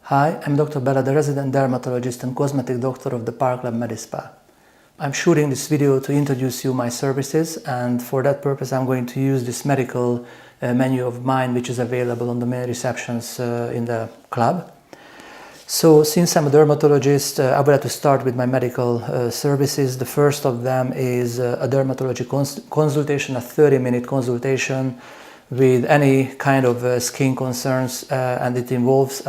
Hi, I'm Dr. Bela, the resident dermatologist and cosmetic doctor of the Park Club MediSpa. I'm shooting this video to introduce you my services, and for that purpose I'm going to use this medical menu of mine, which is available on the main receptions in the club. So since I'm a dermatologist, I would like to start with my medical services. The first of them is a dermatology consultation, a 30-minute consultation with any kind of skin concerns, and it involves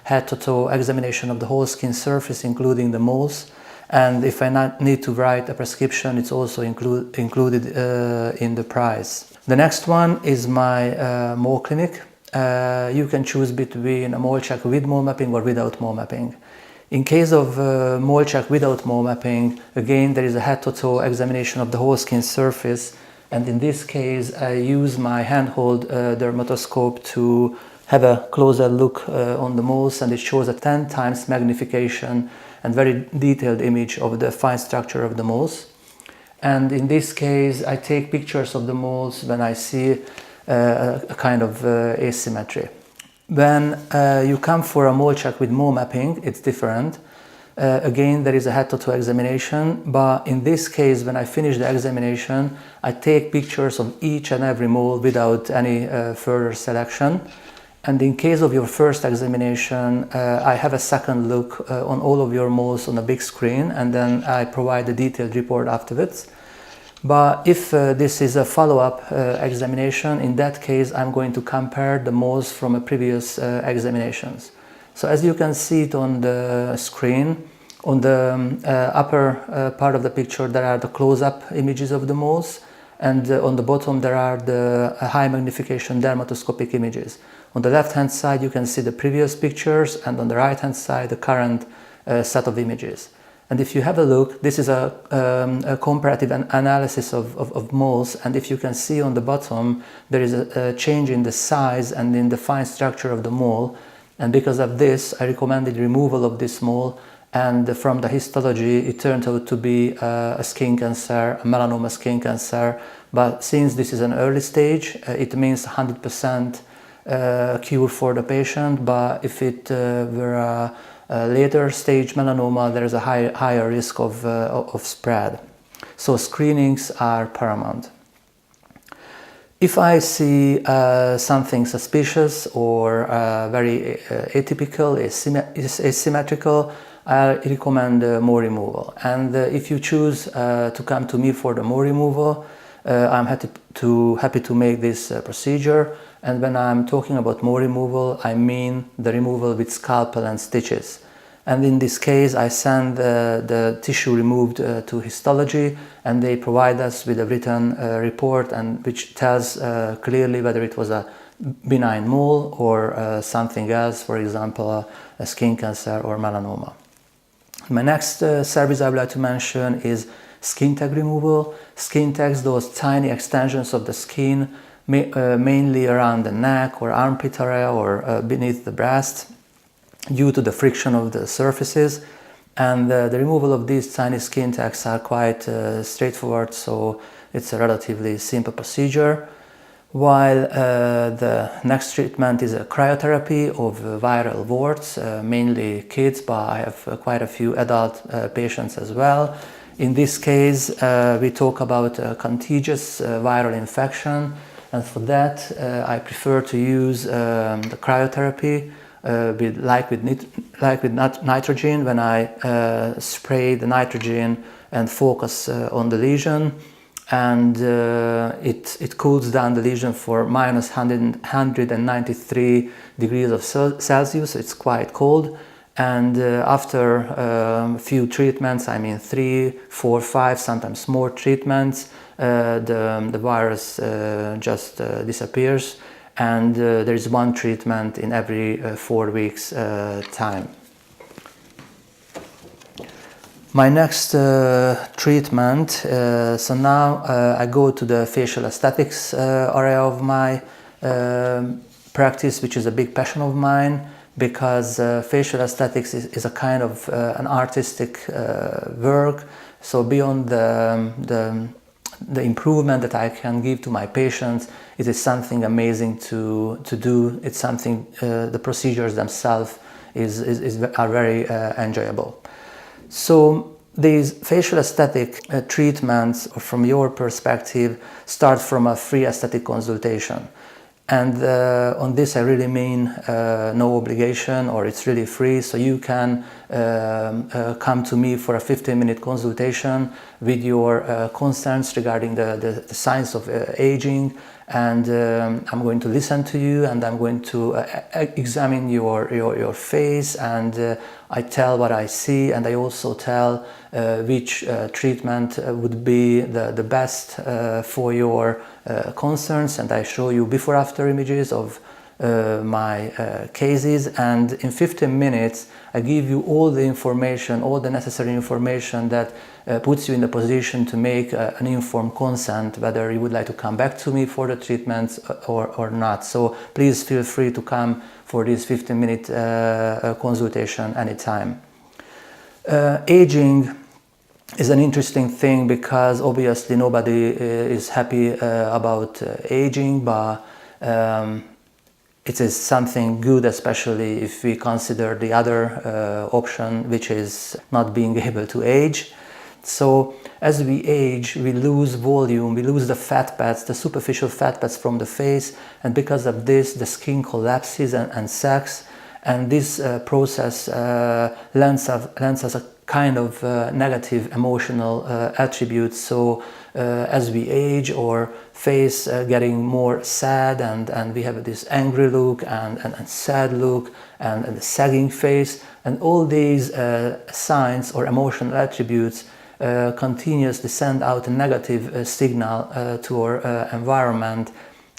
head-to-toe examination of the whole skin surface, including the moles. And if I need to write a prescription, it's also included in the price. The next one is my mole clinic. You can choose between a mole check with mole mapping or without mole mapping. In case of mole check without mole mapping, again there is a head-to-toe examination of the whole skin surface. And in this case, I use my handheld dermatoscope to have a closer look on the moles, and it shows a 10 times magnification and very detailed image of the fine structure of the moles. And in this case, I take pictures of the moles when I see a kind of asymmetry. When you come for a mole check with mole mapping, it's different. Again, there is a head-to-toe examination, but in this case, when I finish the examination, I take pictures of each and every mole without any further selection. And in case of your first examination, I have a second look on all of your moles on a big screen, and then I provide a detailed report afterwards. But if this is a follow-up examination, in that case, I'm going to compare the moles from a previous examinations. So as you can see it on the screen, on the upper part of the picture there are the close-up images of the moles, and on the bottom there are the high magnification dermatoscopic images. On the left hand side you can see the previous pictures, and on the right hand side the current set of images. And if you have a look, this is a comparative analysis of moles, and if you can see on the bottom there is a change in the size and in the fine structure of the mole. And because of this, I recommended removal of this mole, and from the histology it turned out to be a skin cancer, a melanoma skin cancer. But since this is an early stage, it means 100% cure for the patient, but if it were a later stage melanoma, there is a higher risk of spread. So screenings are paramount. If I see something suspicious or very atypical, asymmetrical, I recommend mole removal. And if you choose to come to me for the mole removal, I'm happy to make this procedure. And when I'm talking about mole removal, I mean the removal with scalpel and stitches. And in this case, I send the tissue removed to histology, and they provide us with a written report, and which tells clearly whether it was a benign mole or something else, for example, a skin cancer or melanoma. My next service I would like to mention is skin tag removal. Skin tags, those tiny extensions of the skin, mainly around the neck or armpit area or beneath the breast, due to the friction of the surfaces. And the removal of these tiny skin tags are quite straightforward, so it's a relatively simple procedure. While the next treatment is a cryotherapy of viral warts, mainly kids, but I have quite a few adult patients as well. In this case, we talk about a contagious viral infection, and for that I prefer to use the cryotherapy with nitrogen, when I spray the nitrogen and focus on the lesion, and it cools down the lesion for minus 193 degrees of Celsius. It's quite cold, and after a few treatments, I mean 3, 4, 5, sometimes more treatments, the virus just disappears. And there is one treatment in every 4 weeks time. My next treatment, so now I go to the facial aesthetics area of my practice, which is a big passion of mine, because facial aesthetics is a kind of an artistic work So beyond the improvement that I can give to my patients, it is something amazing to do. It's something, the procedures themselves are very enjoyable. So these facial aesthetic treatments, from your perspective, start from a free aesthetic consultation. And on this I really mean no obligation, or it's really free, so you can come to me for a 15-minute consultation with your concerns regarding the signs of aging, and I'm going to listen to you, and I'm going to examine your face, and I tell what I see, and I also tell which treatment would be the best for your concerns, and I show you before-after images of my cases, and in 15 minutes I give you all the information, all the necessary information that puts you in the position to make an informed consent, whether you would like to come back to me for the treatments or not. So please feel free to come for this 15-minute consultation anytime. Aging is an interesting thing, because obviously nobody is happy about aging, but it is something good, especially if we consider the other option, which is not being able to age. So as we age, we lose volume, we lose the fat pads, the superficial fat pads from the face, and because of this the skin collapses and sags, and this process lends us a kind of negative emotional attributes. So as we age, our face getting more sad, and we have this angry look and sad look and a sagging face, and all these signs or emotional attributes continuously send out a negative signal to our environment.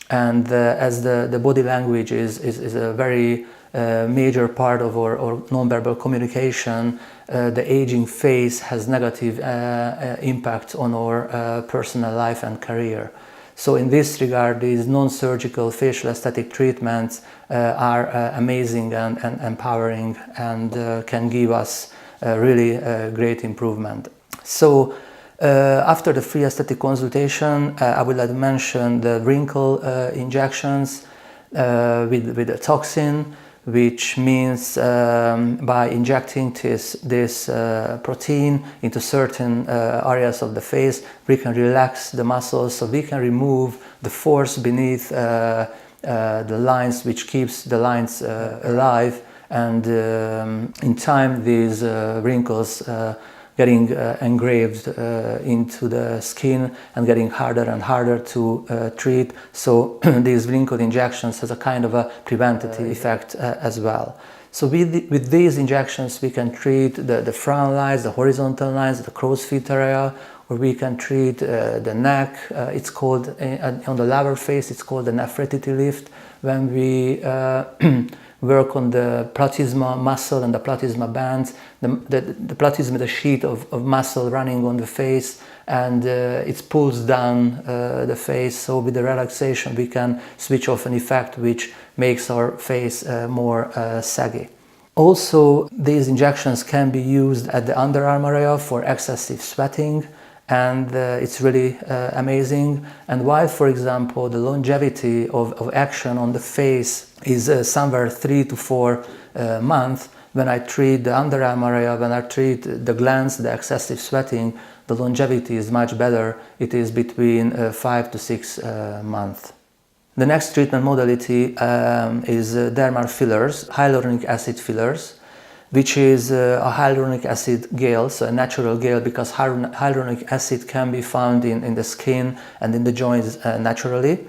And as the body language is a very major part of our nonverbal communication, the aging face has negative impact on our personal life and career. So in this regard, these non-surgical facial aesthetic treatments are amazing and empowering, and can give us really great improvement. So after the free aesthetic consultation, I would like to mention the Wrinkle injections with a toxin, which means by injecting this protein into certain areas of the face, we can relax the muscles, so we can remove the force beneath the lines, which keeps the lines alive, and in time these wrinkles getting engraved into the skin and getting harder and harder to treat. So these wrinkle injections has a kind of a preventative effect as well. So with these injections we can treat the frown lines, the horizontal lines, the crow's feet area, or we can treat the neck. It's called, on the lower face, it's called the nephritity lift, when we work on the platysma muscle and the platysma bands. The platysma, the sheet of muscle running on the face, and it pulls down the face. So with the relaxation we can switch off an effect which makes our face more saggy. Also, these injections can be used at the underarm area for excessive sweating, and it's really amazing. And while, for example, the longevity of action on the face is somewhere 3 to 4 months, when I treat the underarm area, when I treat the glands, the excessive sweating, the longevity is much better. It is between 5 to 6 months. The next treatment modality is dermal fillers, hyaluronic acid fillers, which is a hyaluronic acid gel, so a natural gel, because hyaluronic acid can be found in the skin and in the joints naturally.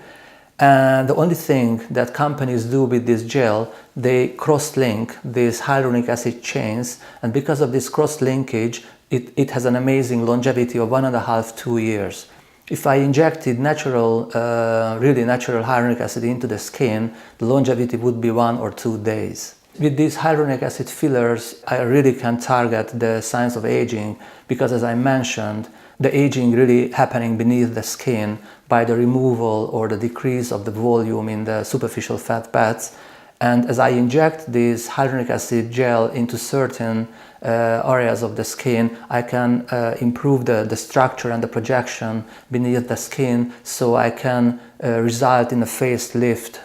And the only thing that companies do with this gel, they cross-link these hyaluronic acid chains, and because of this cross-linkage, it has an amazing longevity of 1.5 to 2 years. If I injected really natural hyaluronic acid into the skin, the longevity would be 1 or 2 days. With these hyaluronic acid fillers, I really can target the signs of aging, because as I mentioned, the aging really happening beneath the skin by the removal or the decrease of the volume in the superficial fat pads. And as I inject this hyaluronic acid gel into certain areas of the skin, I can improve the structure and the projection beneath the skin, so I can result in a facelift,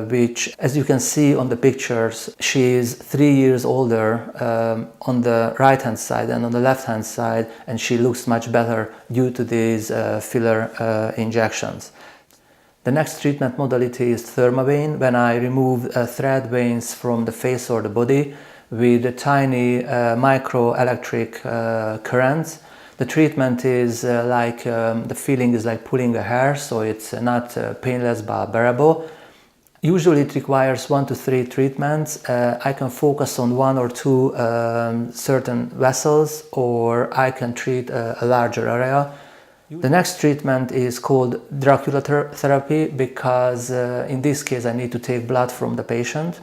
which, as you can see on the pictures, she is 3 years older on the right hand side and on the left hand side, and she looks much better due to these filler injections. The next treatment modality is Thermavein, when I remove thread veins from the face or the body with tiny microelectric currents. The treatment is the feeling is like pulling a hair, so it's not painless but bearable. Usually it requires 1 to 3 treatments. I can focus on 1 or 2 certain vessels, or I can treat a larger area. The next treatment is called Dracula therapy, because in this case I need to take blood from the patient,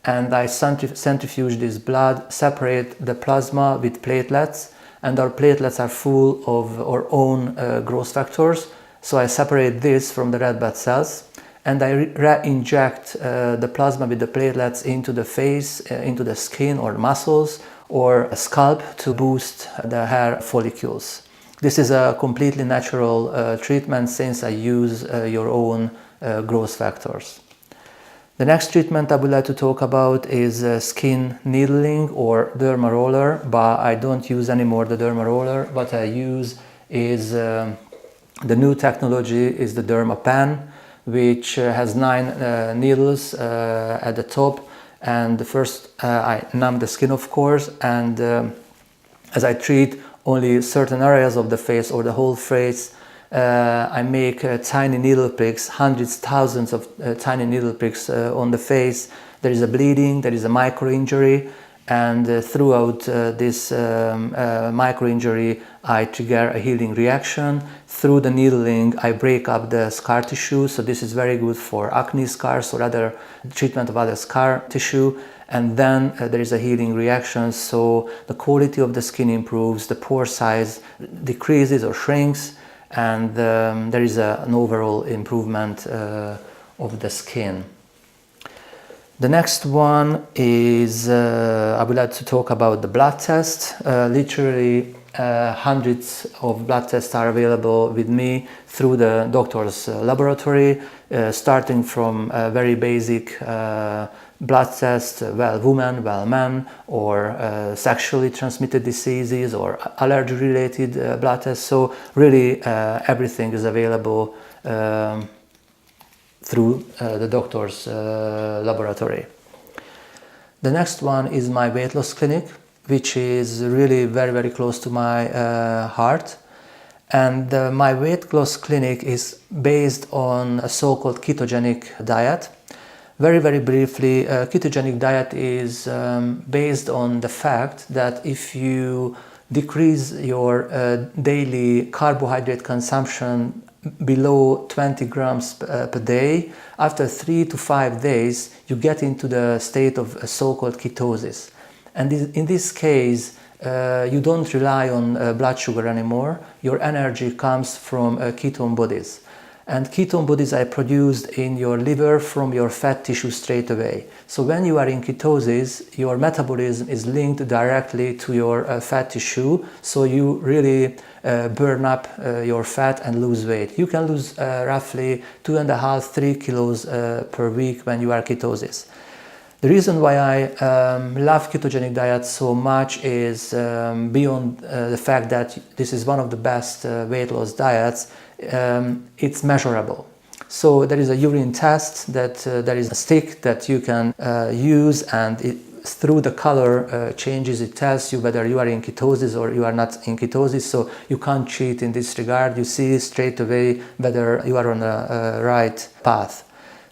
and I centrifuge this blood, separate the plasma with platelets, and our platelets are full of our own growth factors. So I separate this from the red blood cells, and I re-inject the plasma with the platelets into the face, into the skin or muscles or scalp to boost the hair follicles. This is a completely natural treatment, since I use your own growth factors. The next treatment I would like to talk about is skin needling or Dermaroller, but I don't use anymore the Dermaroller. What I use is the new technology is the Dermapen, which has 9 needles at the top, and first I numb the skin, of course, and as I treat only certain areas of the face or the whole face, I make tiny needle pricks, hundreds, thousands of tiny needle pricks on the face. There is a bleeding, there is a micro injury, and throughout this micro injury I trigger a healing reaction. Through the needling I break up the scar tissue, so this is very good for acne scars or other treatment of other scar tissue. And then there is a healing reaction, so the quality of the skin improves, the pore size decreases or shrinks, and there is an overall improvement of the skin. The next one is, I would like to talk about the blood test. Literally hundreds of blood tests are available with me through the doctor's laboratory, starting from very basic blood tests, well woman, well man, or sexually transmitted diseases or allergy related blood tests. So really everything is available through the doctor's laboratory. The next one is my weight loss clinic, which is really very close to my heart. And my weight loss clinic is based on a so-called ketogenic diet. Very briefly, ketogenic diet is based on the fact that if you decrease your daily carbohydrate consumption below 20 grams per day, after 3 to 5 days you get into the state of so-called ketosis. And in this case, you don't rely on blood sugar anymore. Your energy comes from ketone bodies. And ketone bodies are produced in your liver from your fat tissue straight away. So when you are in ketosis, your metabolism is linked directly to your fat tissue, so you really burn up your fat and lose weight. You can lose roughly 2.5–3 kilos per week when you are ketosis. The reason why I love ketogenic diet so much is beyond the fact that this is one of the best weight loss diets. It's measurable. So there is a urine test that there is a stick that you can use, and through the color changes it tells you whether you are in ketosis or you are not in ketosis. So you can't cheat in this regard. You see straight away whether you are on a right path.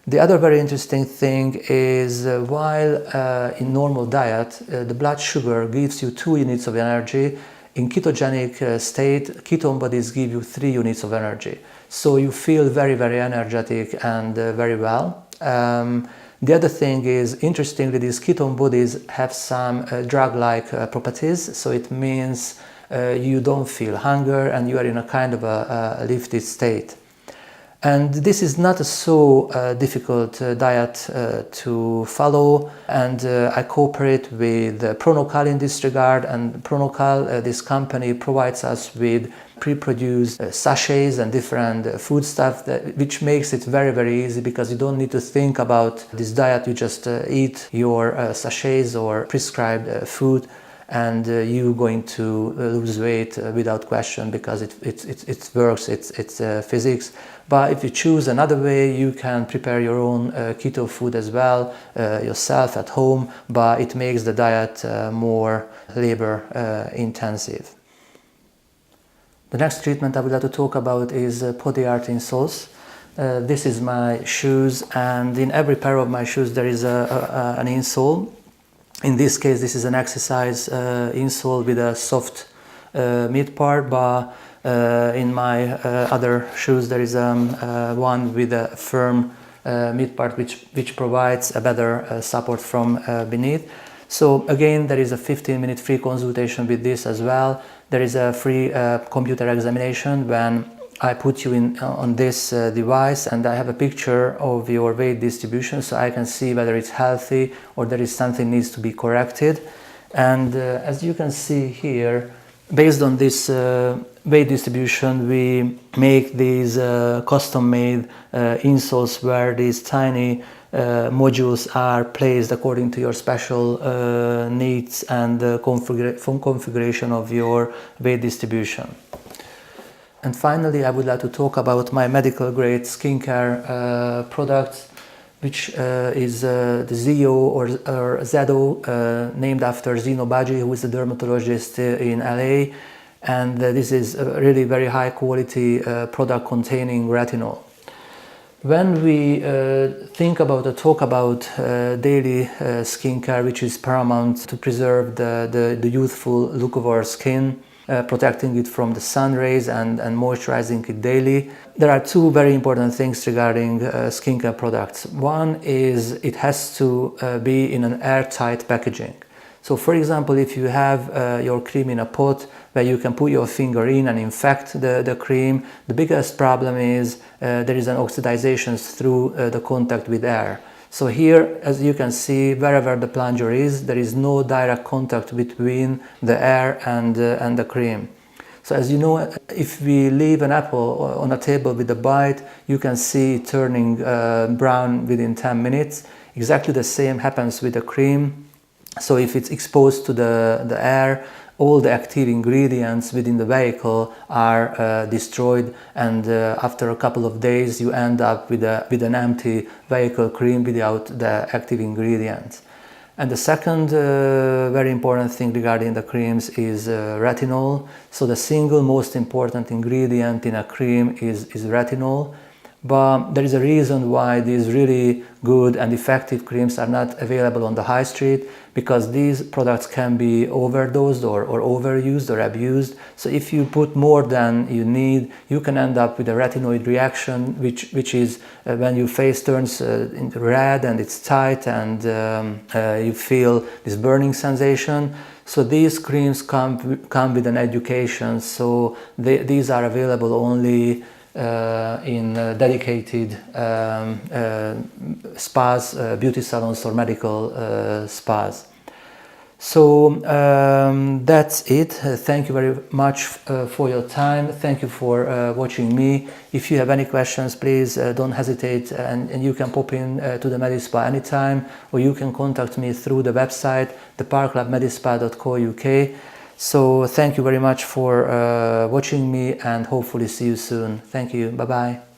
The other very interesting thing is while in normal diet the blood sugar gives you 2 units of energy, in ketogenic state ketone bodies give you 3 units of energy. So you feel very energetic and very well. The other thing is, interestingly, these ketone bodies have some drug-like properties, so it means you don't feel hunger and you are in a kind of a lifted state. And this is not a so difficult diet to follow, and I cooperate with Pronokal in this regard. And Pronokal, this company, provides us with pre-produced sachets and different food stuff, which makes it very, very easy, because you don't need to think about this diet. You just eat your sachets or prescribed food, and you're going to lose weight without question, because it works, it's physics. But if you choose another way, you can prepare your own keto food as well yourself at home, but it makes the diet more labor intensive. The next treatment I would like to talk about is Podiart insoles. This is my shoes, and in every pair of my shoes there is an insole. In this case, this is an exercise insole with a soft mid part, but in my other shoes there is one with a firm mid part, which provides a better support from beneath. So again, there is a 15-minute free consultation with this as well. There is a free computer examination when I put you in on this device, and I have a picture of your weight distribution, so I can see whether it's healthy or there is something needs to be corrected. And as you can see here, based on this weight distribution, we make these custom-made insoles where these tiny modules are placed according to your special needs and configuration of your weight distribution. And finally, I would like to talk about my medical grade skincare products, which is the ZO or ZO, named after Zeno Baggi, who is a dermatologist in LA. And this is a really very high quality product containing retinol. When we think about or talk about daily skincare, which is paramount to preserve the youthful look of our skin, protecting it from the sun rays and moisturizing it daily, there are two very important things regarding skincare products. One is it has to be in an airtight packaging. So for example, if you have your cream in a pot where you can put your finger in and infect the cream, the biggest problem is there is an oxidization through the contact with air. So here, as you can see, wherever the plunger is, there is no direct contact between the air and the cream. So as you know, if we leave an apple on a table with a bite, you can see it turning brown within 10 minutes. Exactly the same happens with the cream. So if it's exposed to the air, all the active ingredients within the vehicle are destroyed, and after a couple of days you end up with an empty vehicle cream without the active ingredients. And the second very important thing regarding the creams is retinol. So the single most important ingredient in a cream is retinol. But there is a reason why these really good and effective creams are not available on the high street, because these products can be overdosed or overused or abused. So if you put more than you need, you can end up with a retinoid reaction, which is when your face turns red and it's tight, and you feel this burning sensation. So these creams come with an education. So these are available only in dedicated spas, beauty salons or medical spas. So that's it. Thank you very much for your time. Thank you for watching me. If you have any questions, please don't hesitate, and you can pop in to the MediSpa anytime, or you can contact me through the website, theparklabmedispa.co.uk. So thank you very much for watching me, and hopefully see you soon. Thank you. Bye-bye.